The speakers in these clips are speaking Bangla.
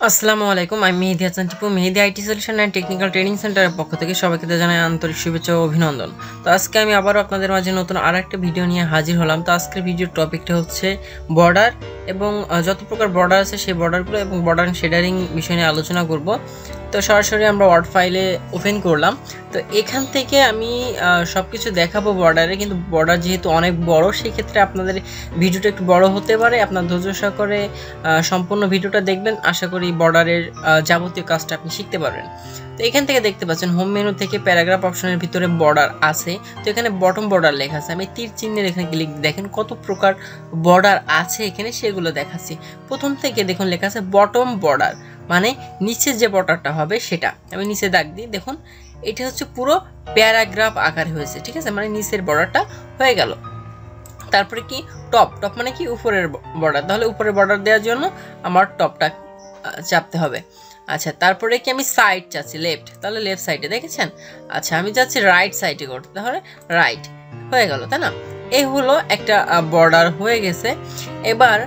আসসালামু আলাইকুম, আমি Mehedi Hasan Tipu. Mehedi IT solution and technical training সেন্টারের পক্ষ থেকে সবাইকে জানাই আন্তরিক শুভেচ্ছা ও অভিনন্দন। তো আজকে আমি আবারও আপনাদের মাঝে নতুন আর একটা ভিডিও নিয়ে হাজির হলাম। তো আজকের ভিডিওর টপিকটা হচ্ছে বর্ডার এবং যত প্রকার বর্ডার আছে সেই বর্ডারগুলো এবং বর্ডার শেডারিং বিষয় নিয়ে আলোচনা করব। তো সরাসরি আমরা ওয়ার্ড ফাইলে ওপেন করলাম। তো এখান থেকে আমি সব কিছু দেখাবো বর্ডারে, কিন্তু বর্ডার যেহেতু অনেক বড়, সেই ক্ষেত্রে আপনাদের ভিডিওটা একটু বড় হতে পারে। আপনার ধৈর্য সহকারে সম্পূর্ণ ভিডিওটা দেখবেন, আশা করি বর্ডারের যাবতীয় কাজটা আপনি শিখতে পারবেন। তো এখান থেকে দেখতে পাচ্ছেন হোম মেনু থেকে প্যারাগ্রাফ অপশনের ভিতরে বর্ডার আছে। তো এখানে বটম বর্ডার লেখা আছে, আমি তীর চিহ্নের এখানে ক্লিক দেখেন কত প্রকার বর্ডার আছে এখানে, সেগুলো দেখাচ্ছি। প্রথম থেকে দেখুন লেখা আছে বটম বর্ডার, মানে নিচের যে বর্ডারটা হবে সেটা। আমি নিচে দাগ দিই, দেখুন এটা হচ্ছে পুরো প্যারাগ্রাফ আকারে হয়েছে, ঠিক আছে, মানে নিচের বর্ডারটা হয়ে গেল। তারপরে কি টপ, টপ মানে কি উপরের বর্ডার, তাহলে উপরের বর্ডার দেওয়ার জন্য আমার টপটা চাপতে হবে। আচ্ছা, তারপরে কি আমি সাইড চাচ্ছি লেফট, তাহলে লেফট সাইডে দেখেছেন। আচ্ছা, আমি যাচ্ছি রাইট সাইডে করতে, তাহলে রাইট হয়ে গেল, তাই না? এই হলো একটা বর্ডার হয়ে গেছে। এবার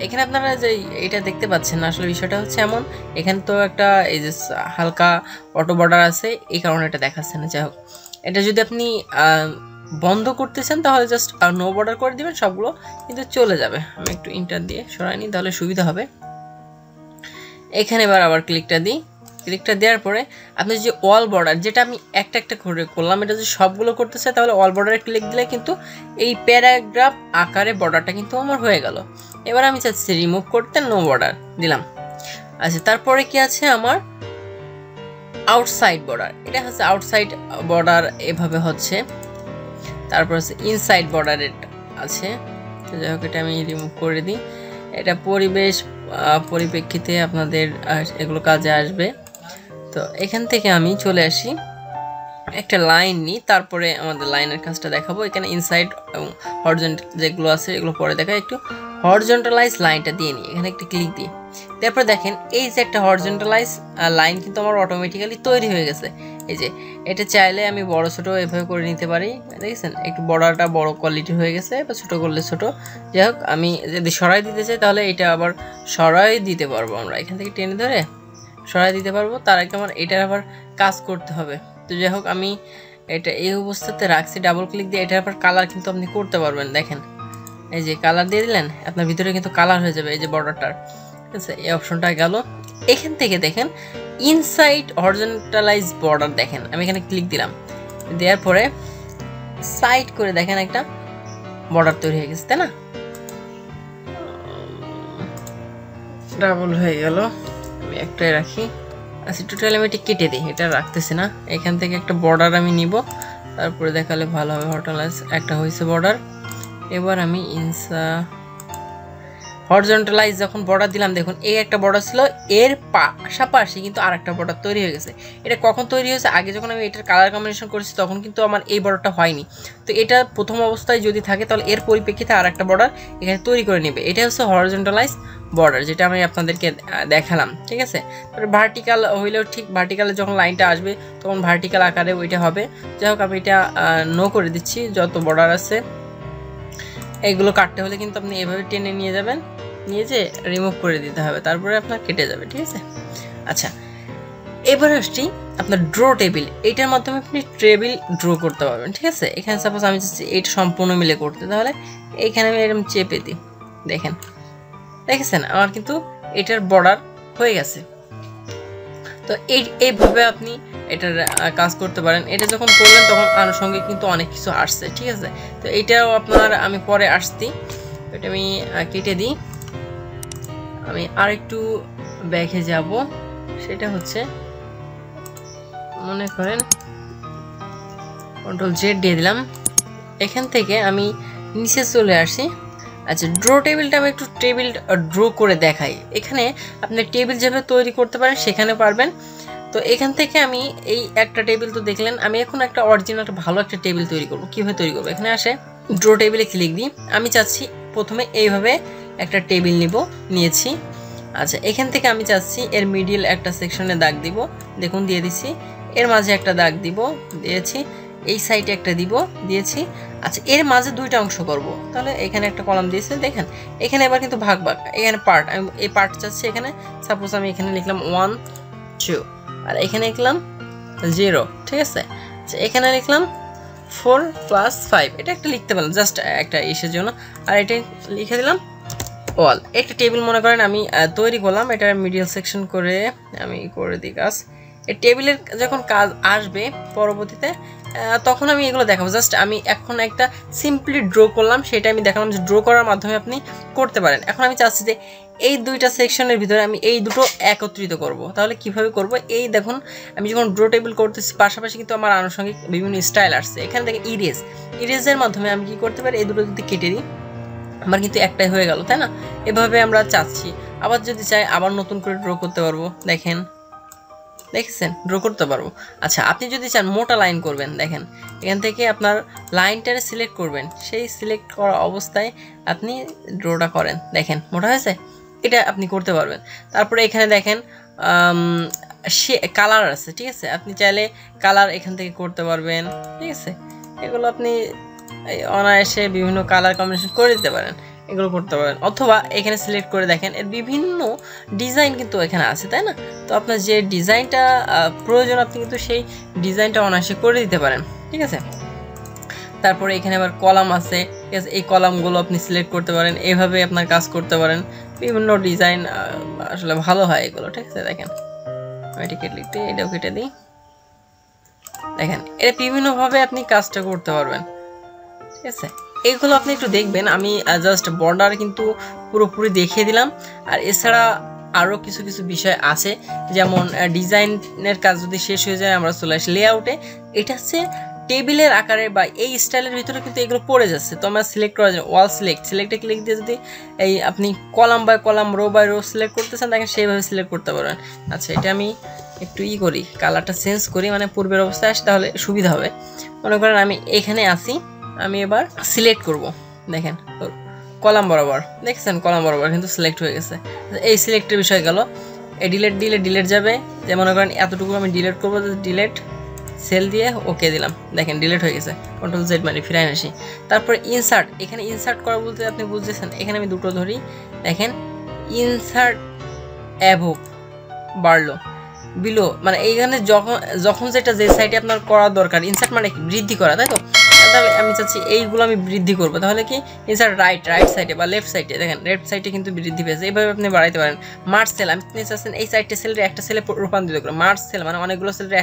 এখানে আপনারা যে এটা দেখতে পাচ্ছেন না, আসলে বিষয়টা হচ্ছে এমন, এখানে তো একটা এই যে হালকা অটো বর্ডার আছে, এই কারণে এটা দেখাচ্ছে না। যাই হোক, এটা যদি আপনি বন্ধ করতেছেন তাহলে জাস্ট নো বর্ডার করে দিবেন, সবগুলো কিন্তু চলে যাবে। আমি একটু ইন্টার দিয়ে সরাই নিই, তাহলে সুবিধা হবে। এখানে এবার আবার ক্লিকটা দিই, ক্লিকটা দেওয়ার পরে আপনি যে অল বর্ডার, যেটা আমি একটা একটা করে করলাম, এটা যদি সবগুলো করতে চাই তাহলে অল বর্ডারে ক্লিক দিলে কিন্তু এই প্যারাগ্রাফ আকারে বর্ডারটা কিন্তু আমার হয়ে গেল। এবার আমি চাচ্ছি রিমুভ করতে, নো বর্ডার দিলাম। আচ্ছা, তারপরে কি আছে আমার আউটসাইড বর্ডার, এটা হচ্ছে আউটসাইড বর্ডার, এভাবে হচ্ছে। তারপর হচ্ছে ইনসাইড বর্ডারের আছে, তো যাই হোক এটা আমি রিমুভ করে দিই। এটা পরিবেশ পরিপ্রেক্ষিতে আপনাদের এগুলো কাজে আসবে। তো এখান থেকে আমি চলে আসি, একটা লাইন নিই, তারপরে আমাদের লাইনের কাজটা দেখাবো। এখানে ইনসাইড এবং হরিজন্টাল যেগুলো আছে এগুলো পরে দেখা, একটু হরিজন্টালাইজ লাইনটা দিয়ে নিই, এখানে একটা ক্লিক দিই। তারপর দেখেন এই যে একটা হরিজন্টালাইজ লাইন কিন্তু আমার অটোমেটিক্যালি তৈরি হয়ে গেছে। এই যে এটা চাইলে আমি বড় ছোট এভাবে করে নিতে পারি, দেখেছেন একটু বড়টা বড় কোয়ালিটি হয়ে গেছে, বা ছোট করলে ছোট। যাই হোক, আমি যদি সরাই দিতে চাই তাহলে এটা আবার সরাই দিতে পারবো, আমরা এখান থেকে টেনে ধরে সরাই দিতে পারবো। তার আগে আমার এটার আবার কাজ করতে হবে। তো যাই হোক, আমি এটা এই অবস্থাতে রাখছি, ডাবল ক্লিক দিয়ে এটার আবার কালার কিন্তু আপনি করতে পারবেন। দেখেন এই যে কালার দিয়ে দিলেন, আপনার ভিতরে কিন্তু কালার হয়ে যাবে এই যে বর্ডারটার, ঠিক আছে। এই অপশনটা গেল। এখান থেকে দেখেন ইনসাইড হরিজন্টালাইজ বর্ডার, দেখেন আমি এখানে ক্লিক দিলাম, দেওয়ার পরে সাইড করে দেখেন একটা বর্ডার তৈরি হয়ে গেছে, তাই না? ডাবল হয়ে গেল, আমি একটাই রাখি। আচ্ছা, টোটাল আমি এটি কেটে দিই, এটা রাখতেছি না। এখান থেকে একটা বর্ডার আমি নিব, তারপরে দেখালে ভালো হবে। হরিজন্টালাইজ একটা হয়েছে বর্ডার। এবার আমি হরিজন্টালাইজ যখন বর্ডার দিলাম, দেখুন এই একটা বর্ডার ছিল, এর পাশাপাশি কিন্তু আরেকটা বর্ডার তৈরি হয়ে গেছে। এটা কখন তৈরি হয়েছে? আগে যখন আমি এটার কালার কম্বিনেশন করেছি তখন কিন্তু আমার এই বর্ডারটা হয়নি। তো এটা প্রথম অবস্থায় যদি থাকে তাহলে এর পরিপ্রেক্ষিতে আরেকটা বর্ডার এখানে তৈরি করে নেবে। এটা হচ্ছে হরিজন্টালাইজ বর্ডার, যেটা আমি আপনাদেরকে দেখালাম, ঠিক আছে। তারপরে ভার্টিক্যাল হইলেও ঠিক, ভার্টিক্যালে যখন লাইনটা আসবে তখন ভার্টিক্যাল আকারে ওইটা হবে। যাই হোক, আমি এটা নো করে দিচ্ছি। যত বর্ডার আছে এইগুলো কাটতে হলে কিন্তু আপনি এভাবে টেনে নিয়ে যাবেন, নিয়ে যে রিমুভ করে দিতে হবে, তারপরে আপনার কেটে যাবে, ঠিক আছে। আচ্ছা, এবার আসছি আপনার ড্র টেবিল, এইটার মাধ্যমে আপনি টেবিল ড্র করতে পারবেন, ঠিক আছে। এখানে সাপোজ আমি চাচ্ছি এইটা সম্পূর্ণ মিলে করতে, তাহলে এইখানে আমি এরকম চেপে দিই, দেখেন দেখেছেন আমার কিন্তু এটার বর্ডার হয়ে গেছে। তো এইভাবে আপনি এটার কাজ করতে পারেন। এটা যখন করলেন তখন আনুষঙ্গিক কিন্তু অনেক কিছু আসছে, ঠিক আছে। তো এইটাও আপনার আমি পরে আসছি, এটা আমি কেটে দিই। আমি আরেকটু ব্যাকে যাব, সেটা হচ্ছে মনে করেন কন্ট্রোল জেড দিয়ে দিলাম। এখান থেকে আমি নিচে চলে আসি। আচ্ছা, ড্র টেবিলটা আমি একটু টেবিল ড্র করে দেখাই। এখানে আপনি টেবিল যেভাবে তৈরি করতে পারেন সেখানে পারবেন। তো এখান থেকে আমি এই একটা টেবিল তো দেখলেন, আমি এখন একটা অরিজিনাল ভালো একটা টেবিল তৈরি করব। কীভাবে তৈরি করবো? এখানে আসে ড্র টেবিলে ক্লিক দিই। আমি চাচ্ছি প্রথমে এইভাবে একটা টেবিল নিয়েছি। আচ্ছা, এখান থেকে আমি চাচ্ছি এর মিডিল একটা সেকশনে দাগ দিব, দেখুন দিয়ে দিচ্ছি। এর মাঝে একটা দাগ দিব, দিয়েছি। এই সাইডে একটা দিব, দিয়েছি। আচ্ছা, এর মাঝে দুইটা অংশ করব, তাহলে এখানে একটা কলাম দিয়েছি। দেখেন এখানে এবার কিন্তু ভাগ ভাগ, এখানে পার্ট, আমি এই পার্ট চাচ্ছি এখানে। সাপোজ আমি এখানে লিখলাম 1 2, আর এখানে লিখলাম 0, ঠিক আছে। আচ্ছা, এখানে লিখলাম 4 + 5, এটা একটা লিখতে পারলাম জাস্ট একটা ইসের জন্য। আর এটা লিখে দিলাম ওয়াল। একটা টেবিল মনে করেন আমি তৈরি করলাম, এটা মিডিয়াল সেকশন করে আমি করে দিই কাজ। এই টেবিলের যখন কাজ আসবে পরবর্তীতে, তখন আমি এগুলো দেখাবো। জাস্ট আমি এখন একটা সিম্পলি ড্র করলাম, সেটা আমি দেখালাম যে ড্র করার মাধ্যমে আপনি করতে পারেন। এখন আমি চাচ্ছি যে এই দুইটা সেকশনের ভিতরে আমি এই দুটো একত্রিত করব। তাহলে কিভাবে করব? এই দেখুন, আমি যখন ড্র টেবিল করতেছি পাশাপাশি কিন্তু আমার আনুষঙ্গিক বিভিন্ন স্টাইল আসছে। এখানে দেখেন ইরেজের মাধ্যমে আমি কি করতে পারি, এই দুটো যদি কেটে দিই আমার কিন্তু একটাই হয়ে গেল, তাই না? এভাবে আমরা চাচ্ছি। আবার যদি চাই আবার নতুন করে ড্র করতে পারবো। দেখেন, দেখেছেন, ড্র করতে পারবো। আচ্ছা, আপনি যদি চান মোটা লাইন করবেন, দেখেন এখান থেকে আপনার লাইনটারে সিলেক্ট করবেন, সেই সিলেক্ট করা অবস্থায় আপনি ড্রটা করেন। দেখেন মোটা হয়েছে, এটা আপনি করতে পারবেন। তারপরে এখানে দেখেন সে কালার আছে, ঠিক আছে। আপনি চাইলে কালার এখান থেকে করতে পারবেন, ঠিক আছে। এগুলো আপনি অনায়াসে বিভিন্ন কালার কম্বিনেশন করে দিতে পারেন, এগুলো করতে পারেন। অথবা এখানে সিলেক্ট করে দেখেন এর বিভিন্ন ডিজাইন কিন্তু এখানে আছে, তাই না? তো আপনার যে ডিজাইনটা প্রয়োজন আপনি কিন্তু সেই ডিজাইনটা অনায়াসে করে দিতে পারেন, ঠিক আছে। তারপরে এখানে আবার কলাম আছে, ঠিক আছে। এই কলামগুলো আপনি সিলেক্ট করতে পারেন, এইভাবে আপনার কাজ করতে পারেন। বিভিন্ন ডিজাইন আসলে ভালো হয় এগুলো, ঠিক আছে। দেখেন আমি টিকিট লিখতে এটাও কেটে দিই। দেখেন এটা বিভিন্নভাবে আপনি কাজটা করতে পারবেন, ঠিক আছে। এইগুলো আপনি একটু দেখবেন, আমি জাস্ট বর্ডার কিন্তু পুরোপুরি দেখিয়ে দিলাম। আর এছাড়া আরও কিছু কিছু বিষয় আছে, যেমন ডিজাইনের কাজ যদি শেষ হয়ে যায় আমরা চলে আসি লেআউটে। এটা হচ্ছে টেবিলের আকারে বা এই স্টাইলের ভিতরে কিন্তু এগুলো পড়ে যাচ্ছে। তো আমরা সিলেক্ট করা যায় ওয়াল সিলেক্টে ক্লিক দিয়ে যদি এই আপনি column by column row by row select করতে চান, দেখেন সেইভাবে সিলেক্ট করতে পারবেন। আচ্ছা, এটা আমি একটু করি, কালারটা চেঞ্জ করি, মানে পূর্বের অবস্থায় আসে, তাহলে সুবিধা হবে। মনে করেন আমি এখানে আসি, আমি এবার সিলেক্ট করব। দেখেন কলাম বরাবর, দেখছেন কলাম বরাবর কিন্তু সিলেক্ট হয়ে গেছে। এই সিলেক্টের বিষয় গেল। এই ডিলেট দিলে ডিলেট যাবে, যে মনে করেন এতটুকু আমি ডিলেট করবো, ডিলেট সেল দিয়ে ওকে দিলাম, দেখেন ডিলেট হয়ে গেছে। কন্ট্রোল জেড মানে ফিরাই আসি। তারপর ইনসার্ট, এখানে ইনসার্ট করা বলতে আপনি বুঝতেছেন, এখানে আমি দুটো ধরি। দেখেন ইনসার্ট অ্যাভোভ বাড়লো, বিলো মানে এইখানে যখন যেটা যে সাইডে আপনার করা দরকার, ইনসার্ট মানে বৃদ্ধি করা, তাই তো। তাহলে আমি চাচ্ছি এইগুলো আমি বৃদ্ধি করবো, তাহলে কি ইনসার্ট রাইট সাইডে বা লেফট সাইডে, দেখেন লেফট সাইডে কিন্তু বৃদ্ধি পেয়েছে। এইভাবে আপনি বাড়াইতে পারেন। মার্চ সেল, আপনি চাচ্ছেন এই সাইডটা সেলরে একটা সেলে রূপান্তরিত করা। মার্চ সেল মানে অনেকগুলো সেলরে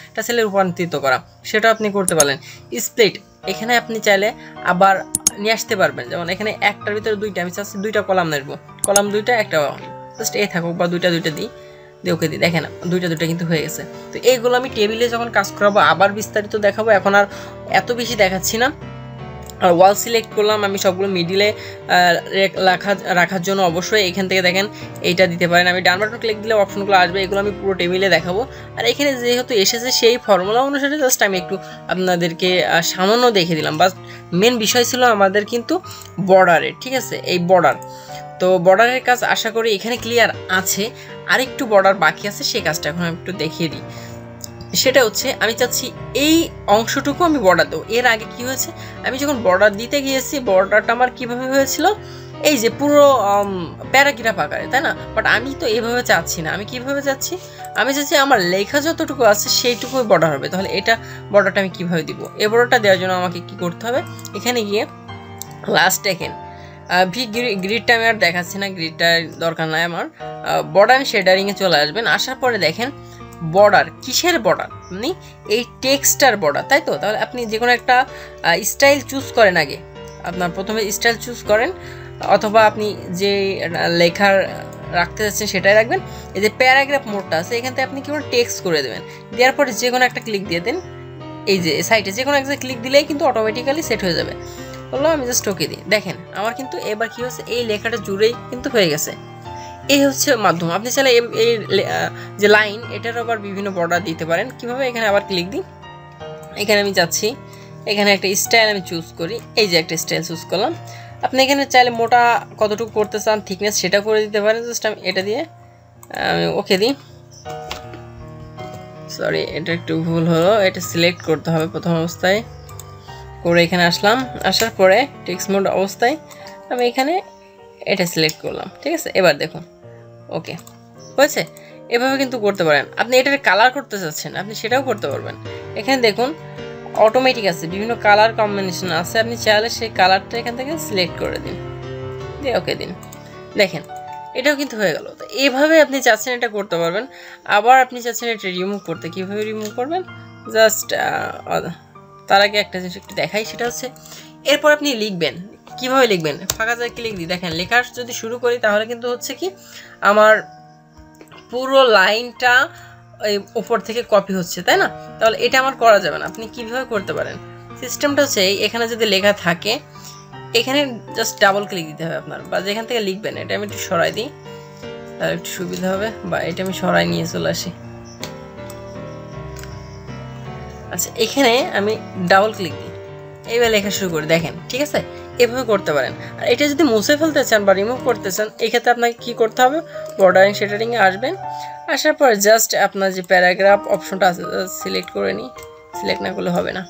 একটা সেলে রূপান্তরিত করা, সেটা আপনি করতে পারেন। স্প্লিট, এখানে আপনি চাইলে আবার নিয়ে আসতে পারবেন। যেমন এখানে একটার ভিতরে দুইটা, আমি চাচ্ছি দুইটা কলাম নেব, কলাম দুইটা, একটা জাস্ট এ থাকুক বা দুইটা দিই, ওকে দিই। দেখেন দুইটা কিন্তু হয়ে গেছে। তো এইগুলো আমি টেবিলে যখন কাজ করাবো আবার বিস্তারিত দেখাবো, এখন আর এত বেশি দেখাচ্ছি না। আর ওয়াল সিলেক্ট করলাম আমি সবগুলো মিডিলে রাখার জন্য অবশ্যই এখান থেকে দেখেন এইটা দিতে পারেন। আমি ডান বাটন ক্লিক দিলে অপশনগুলো আসবে, এগুলো আমি পুরো টেবিলে দেখাবো। আর এখানে যেহেতু এসেছে সেই ফর্মুলা অনুসারে জাস্ট আমি একটু আপনাদেরকে সামান্য দেখে দিলাম। বাস মেন বিষয় ছিল আমাদের কিন্তু বর্ডারের, ঠিক আছে। এই বর্ডার, তো বর্ডারের কাজ আশা করি এখানে ক্লিয়ার আছে। আরেকটু বর্ডার বাকি আছে, সেই কাজটা এখন আমি একটু দেখিয়ে দিই। সেটা হচ্ছে আমি চাচ্ছি এই অংশটুকু আমি বর্ডার দেবো। এর আগে কি হয়েছে, আমি যখন বর্ডার দিতে গিয়েছি বর্ডারটা আমার কীভাবে হয়েছিল, এই যে পুরো প্যারাগ্রাফ আকারে, তাই না? বাট আমি তো এভাবে চাচ্ছি না। আমি কীভাবে চাচ্ছি, আমি চাচ্ছি আমার লেখা যতটুকু আছে সেইটুকুই বর্ডার হবে। তাহলে এটা বর্ডারটা আমি কীভাবে দিব? এই বর্ডারটা দেওয়ার জন্য আমাকে কী করতে হবে, এখানে গিয়ে লাস্ট দেখেন গ্রিডটা আমি আর দেখাচ্ছি না, গ্রিডটার দরকার নাই আমার। বর্ডার শেডারিংয়ে চলে আসবেন, আসার পরে দেখেন বর্ডার, কিসের বর্ডার, মানে এই টেক্সটার বর্ডার, তাই তো। তাহলে আপনি যে কোনো একটা স্টাইল চুজ করেন, আগে আপনার প্রথমে স্টাইল চুজ করেন, অথবা আপনি যে লেখার রাখতে যাচ্ছেন সেটাই রাখবেন। এই যে প্যারাগ্রাফ মোডটা আছে, এখান থেকে আপনি কি করে টেক্সট করে দেবেন, দেওয়ার পরে যে কোনো একটা ক্লিক দিয়ে দেন। এই যে সাইটে যে কোনো একটা ক্লিক দিলেই কিন্তু অটোমেটিক্যালি সেট হয়ে যাবে। বললাম আমি জাস্ট ওকে দিই, দেখেন আমার কিন্তু এবার কি হচ্ছে, এই লেখাটা জুড়েই কিন্তু হয়ে গেছে। এই হচ্ছে মাধ্যম। আপনি চাইলে এই যে লাইন, এটার আবার বিভিন্ন বর্ডার দিতে পারেন। কিভাবে, এখানে আবার ক্লিক দিই, এখানে আমি যাচ্ছি, এখানে একটা স্টাইল আমি চুজ করি, এই যে একটা স্টাইল চুজ করলাম। আপনি এখানে চাইলে মোটা কতটুকু করতে চান, থিকনেস সেটা করে দিতে পারেন। জাস্ট আমি এটা দিয়ে আমি ওকে দিই। সরি এটা একটু ভুল হলো, এটা সিলেক্ট করতে হবে প্রথম অবস্থায়। করে এখানে আসলাম, আসার পরে টেক্সট মোড অবস্থায় আমি এখানে এটা সিলেক্ট করলাম, ঠিক আছে। এবার দেখুন ওকে হয়েছে। এভাবে কিন্তু করতে পারেন। আপনি এটার কালার করতে চাচ্ছেন, আপনি সেটাও করতে পারবেন। এখানে দেখুন অটোমেটিক আছে, বিভিন্ন কালার কম্বিনেশন আছে, আপনি চাইলে সেই কালারটা এখান থেকে সিলেক্ট করে দিন, দিয়ে ওকে দিন। দেখেন এটাও কিন্তু হয়ে গেল। তো এইভাবে আপনি চাচ্ছেন এটা করতে পারবেন। আবার আপনি চাচ্ছেন এটা রিমুভ করতে, কীভাবে রিমুভ করবেন জাস্ট তার আগে একটা জিনিস একটু দেখাই, সেটা হচ্ছে এরপর আপনি লিখবেন। কিভাবে লিখবেন, ফাঁকা জায়গায় ক্লিক দিই। দেখেন লেখা যদি শুরু করি তাহলে কিন্তু হচ্ছে কি আমার পুরো লাইনটা এই উপর থেকে কপি হচ্ছে, তাই না? তাহলে এটা আমার করা যাবে না। আপনি কীভাবে করতে পারেন, সিস্টেমটা হচ্ছে এখানে যদি লেখা থাকে এখানে জাস্ট ডাবল ক্লিক দিতে হবে আপনার, বা যেখান থেকে লিখবেন। এটা আমি একটু সরাই দিই তাহলে একটু সুবিধা হবে, বা এটা আমি সরাই নিয়ে চলে আসি। আচ্ছা এখানে আমি ডাবল ক্লিক দিই, এইভাবে লেখা শুরু করি। দেখেন ঠিক আছে, এভাবে করতে পারেন। আর এটা যদি মুছে ফেলতে চান বা রিমুভ করতে চান, এক্ষেত্রে আপনাকে কী করতে হবে, বর্ডারিং শেডারিংয়ে আসবেন। আসার পর জাস্ট আপনার যে প্যারাগ্রাফ অপশনটা আছে সিলেক্ট করে নিই, সিলেক্ট না করলে হবে না।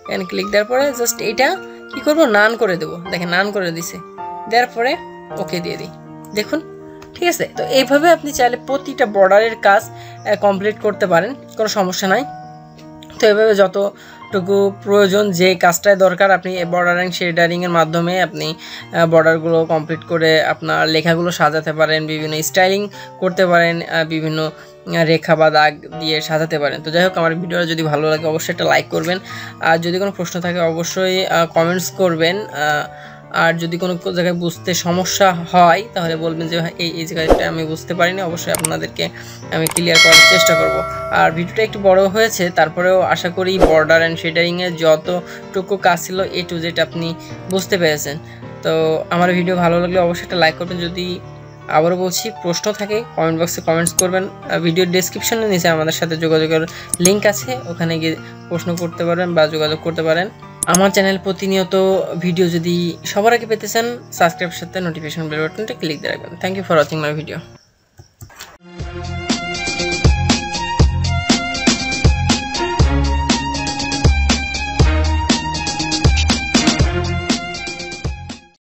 এখানে ক্লিক দেওয়ার পরে জাস্ট এটা কী করবো, নান করে দেবো। দেখেন নান করে দিছে, দেওয়ার পরে ওকে দিয়ে দিই। দেখুন ঠিক আছে। তো এইভাবে আপনি চাইলে প্রতিটা বর্ডারের কাজ কমপ্লিট করতে পারেন, কোনো সমস্যা নাই। তো এভাবে যতটুকু প্রয়োজন, যে কাজটায় দরকার, আপনি বর্ডারিং শেডারিংয়ের মাধ্যমে আপনি বর্ডারগুলো কমপ্লিট করে আপনার লেখাগুলো সাজাতে পারেন, বিভিন্ন স্টাইলিং করতে পারেন, বিভিন্ন রেখা বা দাগ দিয়ে সাজাতে পারেন। তো যাই হোক, আমার ভিডিওটা যদি ভালো লাগে অবশ্যই একটা লাইক করবেন, আর যদি কোনো প্রশ্ন থাকে অবশ্যই কমেন্টস করবেন। আর যদি কোনো জায়গায় বুঝতে সমস্যা হয় তাহলে বলবেন যে এই জায়গাটা আমি বুঝতে পারিনি, অবশ্যই আপনাদেরকে আমি ক্লিয়ার করার চেষ্টা করব। আর ভিডিওটা একটু বড় হয়েছে, তারপরেও আশা করি বর্ডার অ্যান্ড শেডারিংয়ের যতটুকু কাজ ছিল এ টু জেড আপনি বুঝতে পেরেছেন। তো আমার ভিডিও ভালো লাগলে অবশ্যই একটা লাইক করবেন। যদি আবারও বলছি প্রশ্ন থাকে কমেন্ট বক্সে কমেন্টস করবেন। ভিডিওর ডেসক্রিপশনের নিচে আমাদের সাথে যোগাযোগের লিঙ্ক আছে, ওখানে গিয়ে প্রশ্ন করতে পারেন বা যোগাযোগ করতে পারেন। আমার চ্যানেল প্রতিনিয়ত ভিডিও যদি সবার আগে পেতে চান, সাবস্ক্রাইবের সাথে নোটিফিকেশন বেল বাটনটা ক্লিক দিয়ে রাখবেন। Thank you for watching my video.